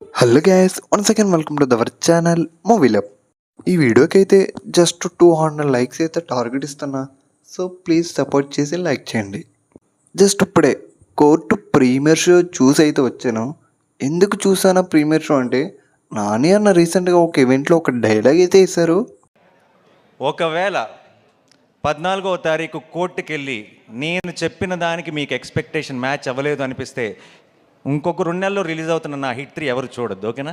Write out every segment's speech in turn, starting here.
Hello guys, once again welcome to our channel movie love. ఈ వీడియోకి అయితే just 200 likes అయితే టార్గెట్ ఇస్తున్నా. సో ప్లీజ్ సపోర్ట్ చేసి లైక్ చేయండి. జస్ట్ ఇప్పుడే కోర్టు ప్రీమియర్ షో చూసి అయితే వచ్చాను. ఎందుకు చూసానా ప్రీమియర్ షో అంటే, నాని అన్న రీసెంట్గా ఒక ఈవెంట్లో ఒక డైలాగ్ అయితే వేశారు. ఒకవేళ 14వ తారీఖు కోర్టుకెళ్ళి నేను చెప్పిన దానికి మీకు ఎక్స్పెక్టేషన్ మ్యాచ్ అవ్వలేదు అనిపిస్తే ఇంకొక 2 నెలల్లో రిలీజ్ అవుతున్న నా హిట్ 3 ఎవరు చూడొద్దు, ఓకేనా?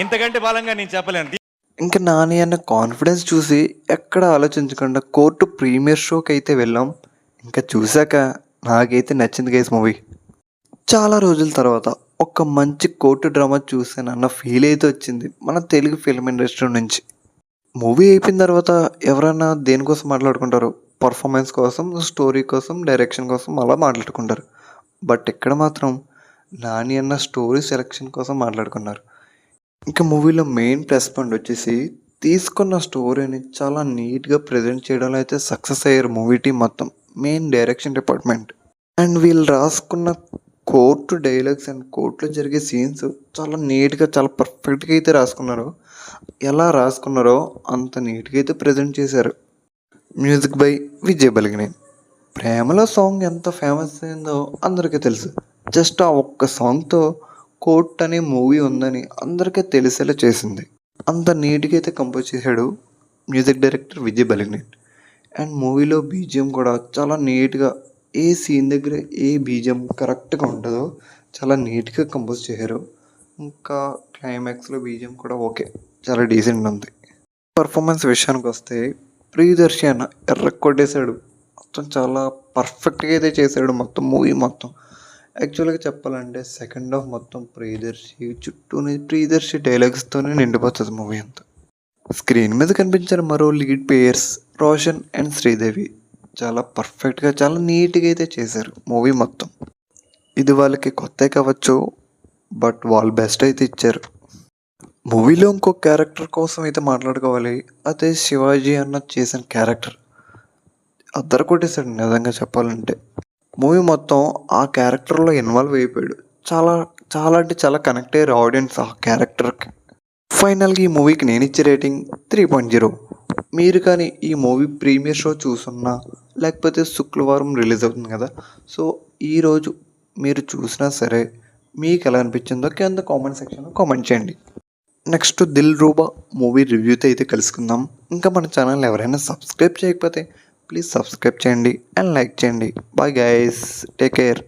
ఇంతకంటే బలంగా నేను చెప్పలేను. ఇంకా నాని అన్న కాన్ఫిడెన్స్ చూసి ఎక్కడ ఆలోచించకుండా కోర్టు ప్రీమియర్ షోకి అయితే వెళ్ళాం. ఇంకా చూశాక నాకైతే నచ్చింది గైస్ మూవీ. చాలా రోజుల తర్వాత ఒక మంచి కోర్టు డ్రామా చూసానన్న ఫీల్ అయితే వచ్చింది మన తెలుగు ఫిల్మ్ ఇండస్ట్రీ నుంచి. మూవీ అయిపోయిన తర్వాత ఎవరైనా దేనికోసం మాట్లాడుకుంటారు? పర్ఫార్మెన్స్ కోసం, స్టోరీ కోసం, డైరెక్షన్ కోసం అలా మాట్లాడుకుంటారు. బట్ ఇక్కడ మాత్రం నాని అన్న స్టోరీ సెలెక్షన్ కోసం మాట్లాడుకున్నారు. ఇంకా మూవీలో మెయిన్ ప్లస్ పాయింట్ వచ్చేసి తీసుకున్న స్టోరీని చాలా నీట్గా ప్రజెంట్ చేయడంలో అయితే సక్సెస్ అయ్యారు మూవీ టీం మొత్తం, మెయిన్ డైరెక్షన్ డిపార్ట్మెంట్. అండ్ వీళ్ళు రాసుకున్న కోర్టు డైలాగ్స్ అండ్ కోర్టులో జరిగే సీన్స్ చాలా నీట్గా, చాలా పర్ఫెక్ట్గా అయితే రాసుకున్నారు. ఎలా రాసుకున్నారో అంత నీట్గా అయితే ప్రజెంట్ చేశారు. Music by Vijay Baligineni. ప్రేమలో సాంగ్ ఎంత ఫేమస్ అయిందో అందరికీ తెలుసు. జస్ట్ ఆ ఒక్క సాంగ్తో కోర్ట్ అనే మూవీ ఉందని అందరికీ తెలిసేలా చేసింది. అంత నీట్గా అయితే కంపోజ్ చేశాడు మ్యూజిక్ డైరెక్టర్ విజయ్ బలిగినేని. అండ్ మూవీలో బీజిఎం కూడా చాలా నీట్గా, ఏ సీన్ దగ్గర ఏ బీజిఎం కరెక్ట్గా ఉంటుందో చాలా నీట్గా కంపోజ్ చేశారు. ఇంకా క్లైమాక్స్లో బీజిఎం కూడా ఓకే, చాలా డీసెంట్ ఉంది. పర్ఫార్మెన్స్ విషయానికి వస్తే ప్రియదర్శి అన్న కొట్టేశాడు. మొత్తం చాలా పర్ఫెక్ట్గా అయితే చేశాడు మొత్తం మూవీ మొత్తం. యాక్చువల్గా చెప్పాలంటే సెకండ్ హాఫ్ మొత్తం ప్రియదర్శి చుట్టూనే, ప్రియదర్శి డైలాగ్స్తోనే నిండిపోతుంది మూవీ అంతా. స్క్రీన్ మీద కనిపించిన మరో lead pairs Roshan and Sridevi చాలా పర్ఫెక్ట్గా, చాలా నీట్గా అయితే చేశారు మూవీ మొత్తం. ఇది వాళ్ళకి కొత్త కావచ్చు, బట్ వాళ్ళు బెస్ట్ అయితే ఇచ్చారు. మూవీలో ఇంకో క్యారెక్టర్ కోసం అయితే మాట్లాడుకోవాలి. అదే శివాజీ అన్న చేసిన క్యారెక్టర్ అద్దరు కొట్టేశాడు నిజంగా చెప్పాలంటే. మూవీ మొత్తం ఆ క్యారెక్టర్లో ఇన్వాల్వ్ అయిపోయాడు. చాలా చాలా అంటే చాలా కనెక్ట్ అయ్యారు ఆడియన్స్ ఆ క్యారెక్టర్కి. ఫైనల్గా ఈ మూవీకి నేను ఇచ్చే రేటింగ్ 3.0. మీరు కానీ ఈ మూవీ ప్రీమియర్ షో చూసున్నా, లేకపోతే శుక్రవారం రిలీజ్ అవుతుంది కదా, సో ఈరోజు మీరు చూసినా సరే మీకు ఎలా అనిపించిందో కింద కామెంట్ సెక్షన్లో కామెంట్ చేయండి. నెక్స్ట్ దిల్ రూబా మూవీ రివ్యూతో అయితే కలుసుకుందాం. ఇంకా మన ఛానల్ ఎవరైనా సబ్స్క్రైబ్ చేయకపోతే ప్లీజ్ సబ్స్క్రైబ్ చేయండి అండ్ లైక్ చేయండి. Bye guys, take care.